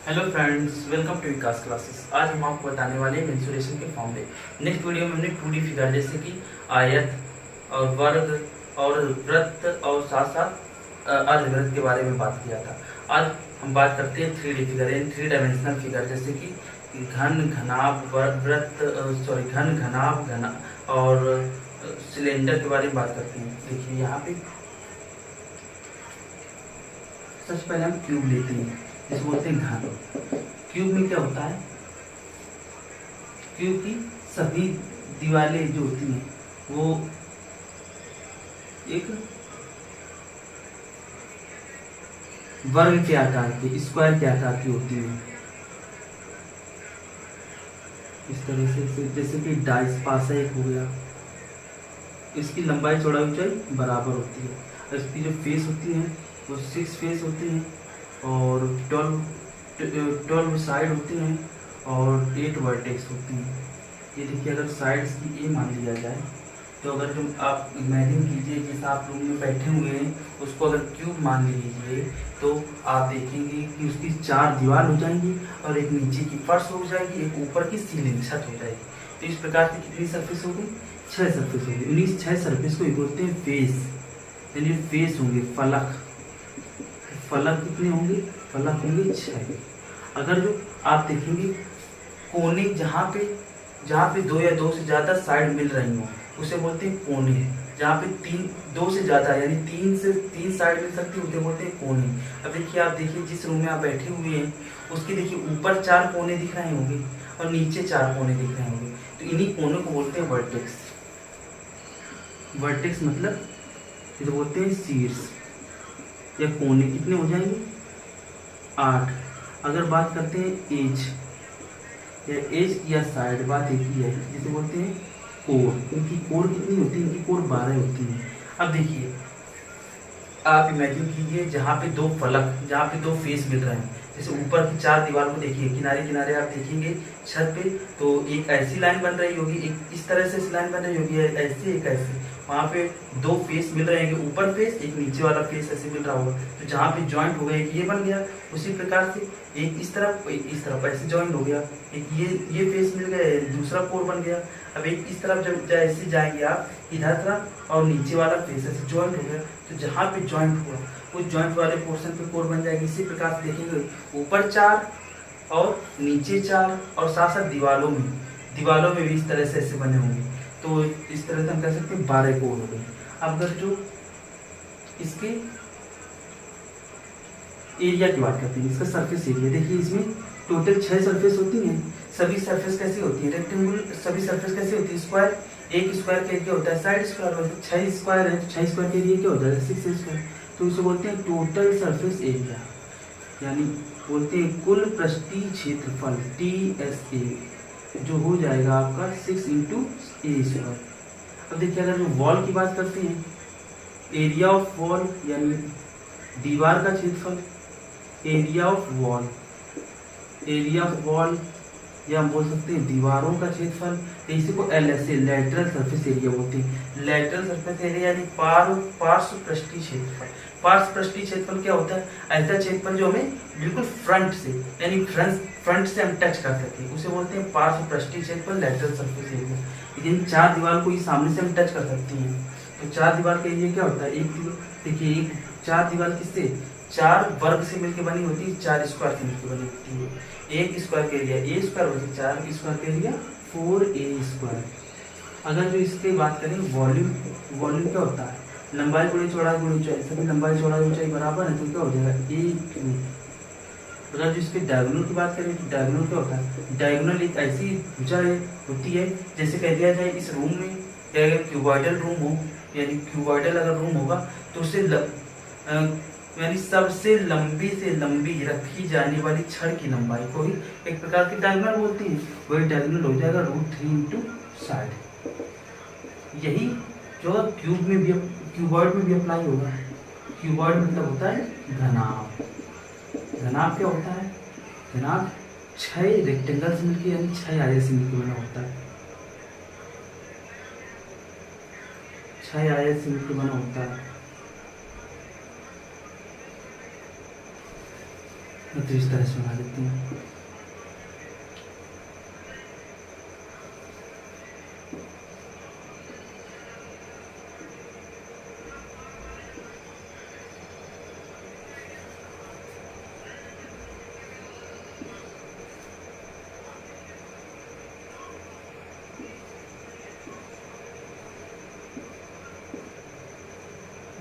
Hello friends, welcome to Vikas classes. आज हम आपको बताने वाले हैं मेंसुरेशन के फॉर्मूले। नेक्स्ट वीडियो में हमने 2D फिगर जैसे कि आयत और वर्ग और वृत्त और साथ साथ अर्धवृत्त के बारे में बात किया था। आज हम बात करते हैं 3D फिगर यानी 3 डायमेंशनल फिगर जैसे कि घन, घनाभ, वृत्त, घन, घनाभ, घना और सिलेंडर के बारे में बात करते हैं। देखिए यहाँ पे सबसे पहले हम क्यूब लेते हैं, जिसे बोलते हैं घन। क्यूब में क्या होता है, क्यूब की सभी दीवारें जो होती हैं वो एक वर्ग के आकार की, स्क्वायर के आकार की होती है। इस तरह से जैसे कि डाइस पासा एक हो गया, इसकी लंबाई चौड़ाई ऊंचाई बराबर होती है और इसकी जो फेस होती है वो 6 फेस होती हैं और 12 साइड होती हैं और 8 वर्टेक्स होती हैं। ये देखिए, अगर साइड्स की ए मान लिया जाए तो अगर जो आप इमेजिन कीजिए जैसे आप रूम में बैठे हुए हैं, उसको अगर क्यूब मान लीजिए तो आप देखेंगे कि उसकी 4 दीवार हो जाएंगी और एक नीचे की फर्श हो जाएगी, एक ऊपर की सीलिंग छत हो जाएगी। तो इस प्रकार से कितनी सरफेस होगी? 6 सरफेस होगी। उन्हीं 6 सरफेस को बोलते हैं फेस, यानी फेस होंगे फलक। फलक कितने होंगे? फलक होंगे 6। अगर जो आप देखेंगे कोने, जहाँ पे 2 या 2 से ज़्यादा साइड मिल रही हो उसे बोलते हैं कोने। जहाँ पे 2 से ज़्यादा यानी 3 साइड मिल सकती है उसे बोलते हैं कोने। अब देखिए, आप देखिए जिस रूम में आप बैठे हुए हैं उसके देखिए ऊपर 4 कोने दिख रहे होंगे और नीचे 4 कोने दिख रहे होंगे, तो इन्हीं कोनों को बोलते हैं वर्टेक्स। वर्टेक्स मतलब इसे बोलते हैं शीर्ष या कोने। कितने हो जाएंगे? 8। अगर बात करते हैं एज या साइड, बात एक ही है, जिसे बोलते हैं कोर। इनकी कोर कितनी होती है? इनकी कोर 12 होती है। अब देखिए, आप इमेजिन कीजिए जहाँ पे 2 फलक, जहाँ पे 2 फेस मिल रहे हैं, जैसे ऊपर की 4 दीवार को देखिए, किनारे किनारे आप देखेंगे छत पे, तो एक ऐसी लाइन बन रही होगी, एक इस तरह से लाइन बन रही होगी, ऐसे एक ऐसे। वहाँ पे 2 फेस मिल रहे हैं, ऊपर फेस, एक नीचे वाला फेस ऐसे मिल रहा होगा, तो जहाँ पे जॉइंट हो गया एक ये बन गया। उसी प्रकार से एक इस तरफ, एक इस तरफ ऐसे जॉइंट हो गया, एक ये फेस मिल गया, दूसरा कोर बन गया। अब एक इस तरफ जब जैसे जाएंगे आप इधर तरफ और नीचे वाला फेस ऐसे जॉइंट हो गया, तो जहाँ पे जॉइंट हुआ उस जॉइंट वाले पोर्शन पे कोर बन जाएगी। इसी प्रकार से देखेंगे ऊपर 4 और नीचे 4 और साथ साथ दीवारों में भी इस तरह से ऐसे बने होंगे। तो इस तरह से हम कह सकते हैं 12 कोर हो गए। अब अगर जो इसके एरिया की बात करते हैं, इसका सरफेस एरिया देखिए, इसमें टोटल 6 सरफेस होती हैं। सभी सरफेस कैसी होती है? रेक्टेंगुलर। सभी सरफेस कैसी होती है? स्क्वायर। एक स्क्वायर का एरिया होता है साइड स्क्वायर, मतलब 6 स्क्वायर है तो 6 स्क्वायर का एरिया क्या होता है? 6 स्क्वायर। तो इसे बोलते हैं टोटल सरफेस एरिया, यानी बोलते हैं कुल पृष्ठीय क्षेत्रफल TSA, जो हो जाएगा आपका 6 इंटू A²। अब देखिए, अगर जो वॉल की बात करते हैं, एरिया ऑफ वॉल यानी दीवार का क्षेत्रफल, एरिया ऑफ वॉल या हम बोल सकते हैं दीवारों का क्षेत्रफल, इसी को LSA, लैटरल सरफेस एरिया बोलते हैं। लैटरल सरफेस एरिया यानी पार्श्व पृष्ठीय क्षेत्रफल। पार्श्व पृष्ठीय क्षेत्रफल क्या होता है? ऐसा क्षेत्रफल जो हमें बिल्कुल फ्रंट से, यानी फ्रंट से हम टच कर सकते हैं, उसे बोलते हैं पार्श्व पृष्ठीय क्षेत्रफल, लैटरल सरफेस एरिया। लेकिन 4 दीवार को ही सामने से हम टच कर सकते हैं, तो 4 दीवार का एरिया क्या होता है? देखिए, 4 दीवार किससे? 4 वर्ग से मिलकर बनी होती है, 4 स्क्वायर से मिलकर बनी होती है। एक स्क्वायर का एरिया A² होती है, 4 स्क्वायर का एरिया 4A²। अगर जो इसकी बात करें वॉल्यूम क्या होता है? लंबाई गुणे चौड़ाई गुणे ऊंचाई, सभी लंबाई चौड़ाई ऊंचाई बराबर है तो क्या हो जाएगा? A³। अगर जो इसके डायगोनल की बात करें तो डायगोनल क्या होता है? डायगोनल एक ऐसी भुजा होती है, जैसे कह दिया जाए इस रूम में अगर क्यूबॉइडल रूम हो, यानी क्यूबॉइडल अगर रूम होगा तो उससे यानी सबसे लंबी से लंबी रखी जाने वाली छड़ की लंबाई को ही एक प्रकार की डायगोनल बोलती है। वही डायगोनल हो जाएगा √3 इंटू साइड। यही जो क्यूबॉइड में भी अप्लाई होगा। क्यूबॉइड मतलब होता है घनाभ। घनाभ क्या होता है? घनाभ 6 रेक्टेंगल से मिलकर यानी 6 आयत से मिलकर बना होता है। 6 आयत से मिलकर बना होता है। तो इस तरह से बना देते हैं।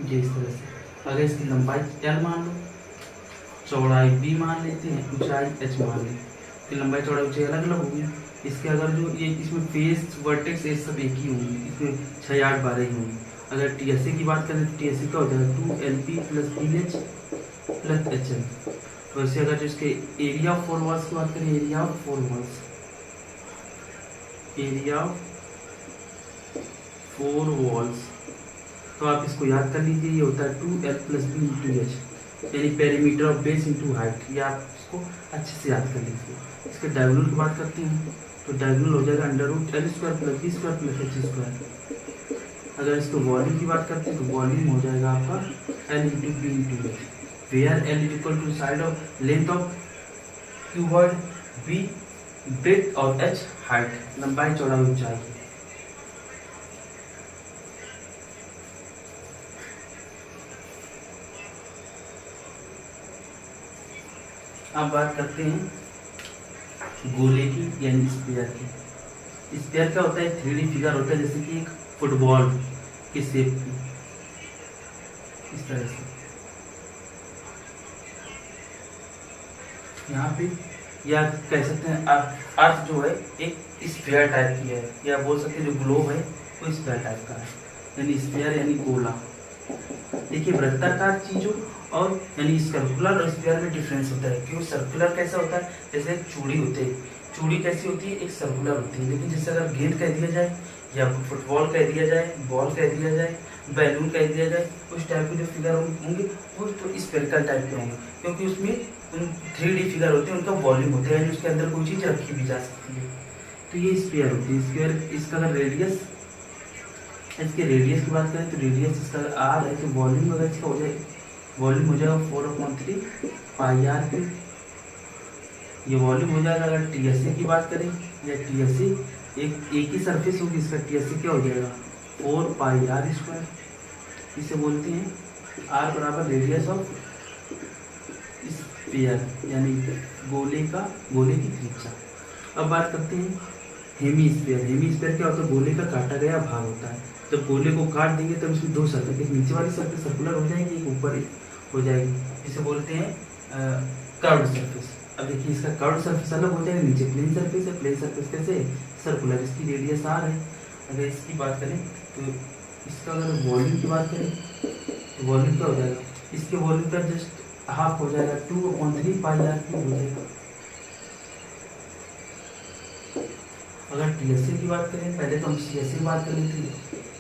ये इस तरह से। अगर इसकी लंबाई L मान लो, चौड़ाई B मान लेते हैं, ऊंचाई H मान लेते हैं, तो लंबाई चौड़ाई ऊंचाई अलग अलग होगी। इसके अगर जो ये इसमें फेस वर्टेक्स ये सब एक ही होंगे, इसमें 6, 8, 12 ही होंगे। अगर TSA की बात करें तो TSA क्या हो जाएगा 2LP + BH + HL। वैसे अगर जो इसके एरिया ऑफ 4 वॉल्स की बात करें, area of 4 walls, area of 4 walls, तो आप इसको याद कर लीजिए, ये होता है 2L + B × H, यानी perimeter of base into height. ये आप इसको अच्छे से याद कर लीजिए। इसके डायगोनल की बात करते हैं तो डायगोनल हो जाएगा √L² + B² + H²। अगर इसको वॉल्यूम की बात करते हैं तो वॉल्यूम हो जाएगा आपका L × B × H, where L = side of length of cuboid, B breadth और H हाइट, लंबाई चौड़ाई ऊंचाई। अब बात करते हैं गोले की यानी स्फीयर की। स्फीयर क्या होता है, 3D फिगर होता है, जैसे कि एक फुटबॉल की शेप की, इस तरह से। यहाँ पे या कह सकते हैं अर्थ जो है एक स्फीयर टाइप की है, या बोल सकते हैं जो ग्लोब है वो स्फीयर टाइप का है, यानी स्फीयर यानी गोला। देखिए वृत्ताकार चीजों और यानी सर्कुलर और स्फीयर में डिफरेंस होता है। क्यों सर्कुलर कैसा होता है, जैसे चूड़ी होते हैं, चूड़ी कैसी होती है, एक सर्कुलर होती है। लेकिन जैसे अगर गेंद कह दिया जाए या फुटबॉल कह दिया जाए, बॉल कह दिया जाए, बैलून कह दिया जाए, उस टाइप के जो फिगर होंगे वो तो स्फेरिकल टाइप के होंगे, क्योंकि उसमें 3D फिगर होते हैं, उनका वॉल्यूम होता है, यानी उसके अंदर कोई चीज़ रखी भी जा सकती है। तो ये स्फीयर होती है। स्फीयर इसका अगर रेडियस, इसके रेडियस की बात करें तो रेडियस इसका R है, तो वॉल्यूम अगर इसका हो जाए, वॉल्यूम हो जाएगा 4/3 πr3। ये वॉल्यूम हो जाएगा। अगर TSA की बात करें या TSA एक ही सरफेस होगी, इसका TSA क्या हो जाएगा 4πr²। इसे बोलते हैं R बराबर रेडियस ऑफ स्फीयर, यानी गोले की त्रिज्या। अब बात करते हैं हेमीस्फीयर। हेमीस्फीयर क्या होता है, गोले का काटा गया भाग होता है। जब गोले को काट देंगे तब इसमें दो सर्कल, एक नीचे वाली सर्कल सर्कुलर हो जाएगी, एक ऊपर हो जाएगी, इसे बोलते हैं कर्व्ड सरफेस। अब देखिए इसका कर्व्ड सरफेस अलग हो जाएगा, नीचे प्लेन सरफेस है, प्लेन सरफेस कैसे सर्कुलर, इसकी रेडियस R है। अगर इसकी बात करें तो इसका अगर वॉल्यूम की बात करें तो वॉल्यूम क्या हो जाएगा, इसके वॉल्यूम का जस्ट हाफ हो जाएगा, 2/3 πr³ हो जाएगा। अगर TSA की बात करें, पहले तो हम CSA की बात कर लेते हैं,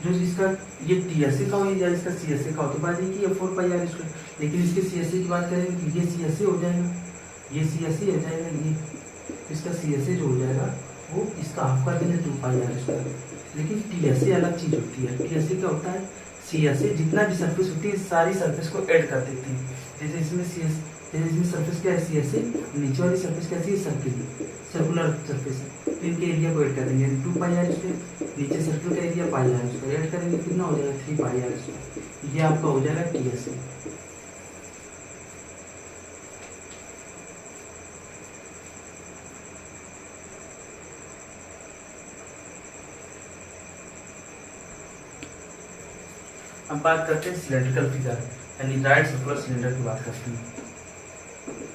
जो इसका ये TSA का हो या इसका CSA का हो तो बात है कि ये 4πr², लेकिन इसके CSA की बात करें कि ये CSA हो जाएगा, ये CSA हो जाएगा, ये इसका CSA जो हो जाएगा वो इसका हाफ कर देंगे 2πr²। लेकिन TSA अलग चीज़ होती है। TSA क्या होता है, CSA जितना भी सरफेस होती है सारी सरफेस को ऐड कर देती है। जैसे इसमें सरफेस क्या है CSA, नीचे वाली सरफेस कैसी है सर्कुलर सरफेस है, तो इनके एरिया को ऐड करेंगे 2πr², नीचे सर्कल का एरिया πr² ऐड करेंगे, कितना हो जाएगा 3πr²। ये आपका हो जाएगा TSA। अब बात करते हैं सिलेंड्रिकल फिगर, यानी राइट सर्कुलर सिलेंडर की बात करते हैं।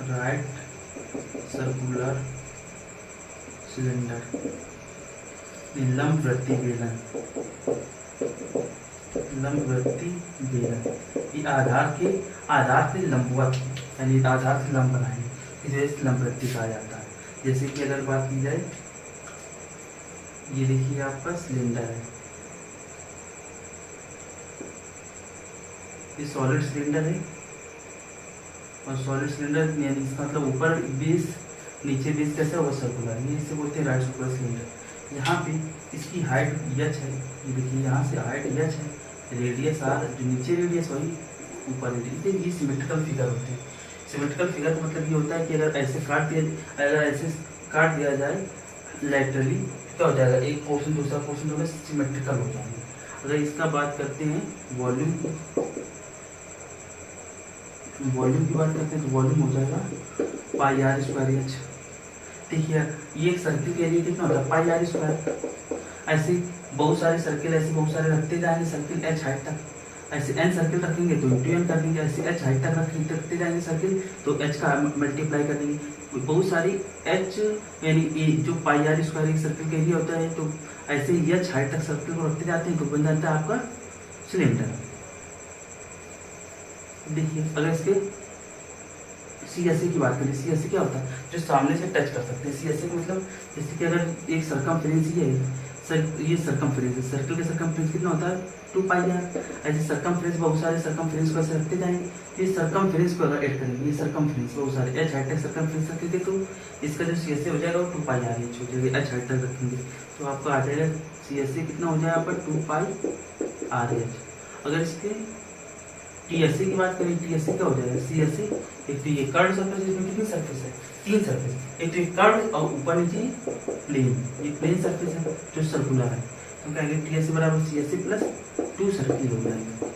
राइट सर्कुलर सिलेंडर, लंबवृत्तीय बेलन, लंबवृत्तीय बेलन, ये आधार के लंबवत, यानी आधार से लंब बनाएंगे, इसे लंबवृत्तीय कहा जाता है। जैसे कि अगर बात की जाए, ये देखिए आपका सिलेंडर है, ये सॉलिड सिलेंडर है, और सॉलिड सिलेंडर यानी इसका मतलब ऊपर बेस नीचे बेस कैसा होगा सर्कुलर, ये इसे बोलते हैं राइट सर्कुलर सिलेंडर। यहाँ पे इसकी हाइट h है, ये देखिए यहाँ से हाइट h है, रेडियस R, जो नीचे रेडियस वही ऊपर रेडियस, ये सिमेट्रिकल फिगर होते हैं। सिमेट्रिकल फिगर का मतलब ये होता है कि अगर ऐसे काट दिया जाए लैटरली, क्या हो जाएगा, एक पोर्शन दूसरा पोर्शन जो है सिमेट्रिकल हो जाएंगे। अगर इसका बात करते हैं वॉल्यूम की बात करते हैं तो वॉल्यूम हो जाएगा पाई आर स्क्वायर एच। देखिए ये एक सर्किल के एरिया कितना होता है, पाई आर स्क्वायर। ऐसे बहुत सारे सर्किल ऐसे बहुत सारे रखते जाएंगे सर्किल एच हाइट तक, ऐसे एन सर्किल रखेंगे तो इंटू एन कर देंगे, ऐसे एच हाइट तक रखते जाएंगे सर्किल तो एच का मल्टीप्लाई कर देंगे। बहुत सारी एच यानी जो पाई आर स्क्वायर एक सर्किल का एरिया होता है, तो ऐसे ही एच हाइट तक सर्किल को रखते जाते हैं तो बन जाता है आपका सिलेंडर। देखिए अगर इसके सी एस ए की बात करें, सी एस ए क्या होता है, जो सामने से टच कर सकते हैं। सी एस ए का मतलब जैसे कि अगर एक सरकमफ्रेंस ही है, ये सरकमफ्रेंस है, सर्कल का सरकमफ्रेंस कितना होता है 2 पाई आर। ऐसे सरकमफ्रेंस बहुत सारे सरकमफ्रेंस को ऐसे रखते जाएंगे, ये सरकमफ्रेंस को अगर ऐड करेंगे, ये सरकमफ्रेंस बहुत सारे एच हाइट तक सरकमफ्रेंस रखेंगे तो इसका जो सी एस ए हो जाएगा वो 2 पाई आर एच हो जाएगा, एच हाइट तक रखेंगे तो आपका आ जाएगा सी एस ए कितना हो जाएगा पर 2 पाई आर एच। अगर इसके टी एस ए की बात करें, टी एस ए क्या हो जाएगा, सी एस ए एक तो ये कर्व सर्फेस, इसमें कितनी सर्फेस है, 3 सर्फेस, एक तो ये कर्व और ऊपर नीचे प्लेन, ये प्लेन सर्फेस है जो सर्कुलर है, तो कहेंगे टी एस ए बराबर C S A plus 2 circle हो जाएगा।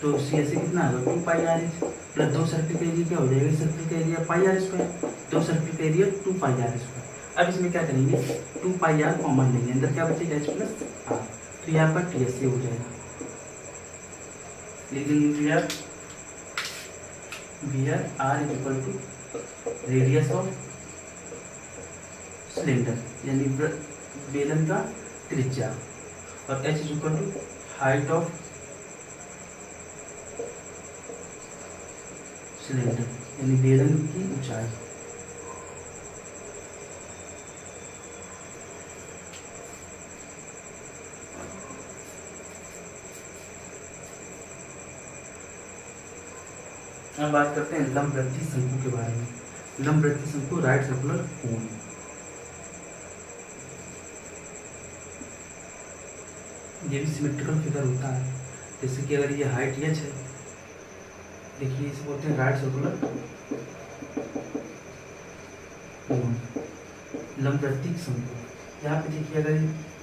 तो सी एस ए कितना आएगा 2 pi R H plus 2 circle का एरिया क्या हो जाएगा, सर्किल का area pi R square, 2 circle का एरिया 2 पाई आर स्क्वायर। अब इसमें क्या करेंगे 2 पाई आर कॉमन लेंगे, अंदर क्या बचेगा एच प्लस आर, तो यहाँ पर टी एस ए हो जाएगा। लिखेंगे Here R is equal to radius of cylinder यानी बेलन का त्रिज्या, और H is equal to height of cylinder यानी बेलन की ऊंचाई। अब बात करते हैं लंबवृत्तीय शंकु के बारे में। लंबवृत्तीय शंकु राइट सर्कुलर कोन। ये भी सिमेट्रिकल फिगर होता है, जैसे कि अगर ये हाइट एच है, देखिए इसे बोलते हैं राइट सर्कुलर कोन, लंबवृत्तीय शंकु। यहाँ पे देखिए अगर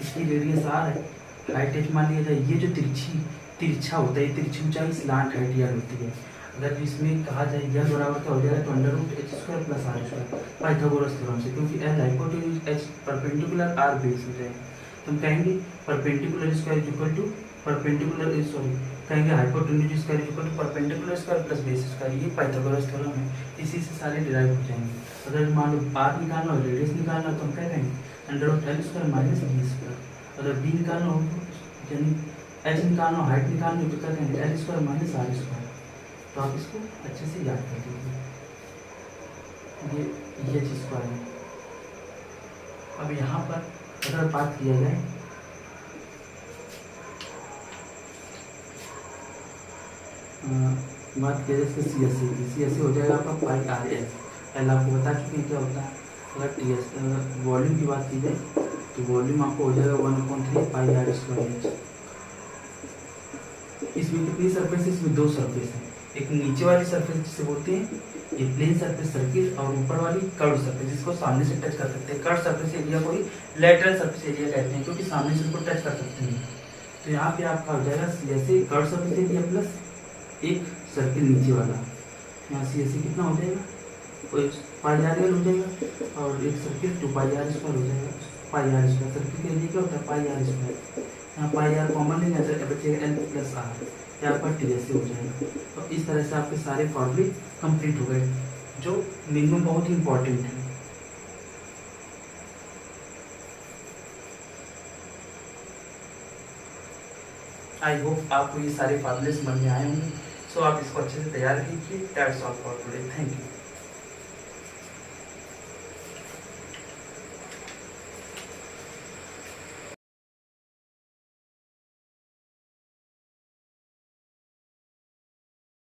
इसकी रेडियस आर है, हाइट एच मान लिया जाए, ये जो तिरछा होता है, ये तिरछी ऊंचाई स्लांट हाइट यार होती है। अगर इसमें कहा जाए यह बराबर क्या हो जाएगा तो under root H square plus R square Pythagoras theorem से, क्योंकि L hypotenuse H perpendicular R base हो जाएगा, तो हम कहेंगे perpendicular square equal to perpendicular कहेंगे hypotenuse square equal to perpendicular square plus base square, ये पाइथागोरस थ्योरम है, इसी से सारे डिराइव हो जाएंगे। अगर मान लो आर निकालना हो, रेडियस निकालना हो, तो हम क्या कहेंगे under root L square minus B square. अगर बी निकालना हो यानी एच निकालना हो, हाइट निकालनी हो, तो क्या कहेंगे L square minus R square. तो आप इसको अच्छे से याद कर लीजिए, ये एच स्क्वायर है। अब यहाँ पर अगर बात किया जाए सी एस सी हो जाएगा आपका पाई आर एच। पहले आपको बता चुके हैं क्या होता है। अगर टी एस वॉल्यूम की बात की जाए तो वॉल्यूम आपको हो जाएगा 1/3 पाई आर स्क्वायर एच। इसमें कितनी सरफेस है, इसमें 2 सरफेस है, एक नीचे वाली सरफेस जिसे बोलते हैं ये प्लेन सरफेस सर्किल, और ऊपर वाली कर्व सरफेस जिसको सामने से टच कर सकते हैं। कर्व सरफेस एरिया को ही लेटरल सरफेस एरिया कहते हैं, क्योंकि सामने से उसको टच कर सकते हैं। तो यहाँ पे आपका हो जाएगा C S A curve surface area plus एक सर्किल नीचे वाला, यहाँ सी एस ए कितना हो जाएगा, वो पाई आर एल हो जाएगा, और एक सर्किल 2 पाई आर स्क्वायर हो जाएगा। पाई आर स्क्वायर सर्किल का एरिया क्या होता है पाई आर स्क्वायर, यहाँ पाई आर कॉमन नहीं जाता है, बचेगा एल प्लस आर, यहाँ पर टी एस ए हो जाएगा। तो इस तरह से आपके सारे फॉर्मूले कंप्लीट हो गए, जो मिनिमम बहुत ही इंपॉर्टेंट है। आई होप आपको ये सारे फॉर्मूले समझ में आए होंगे। सो आप इसको अच्छे से तैयार कीजिए। That's all for today, thank you.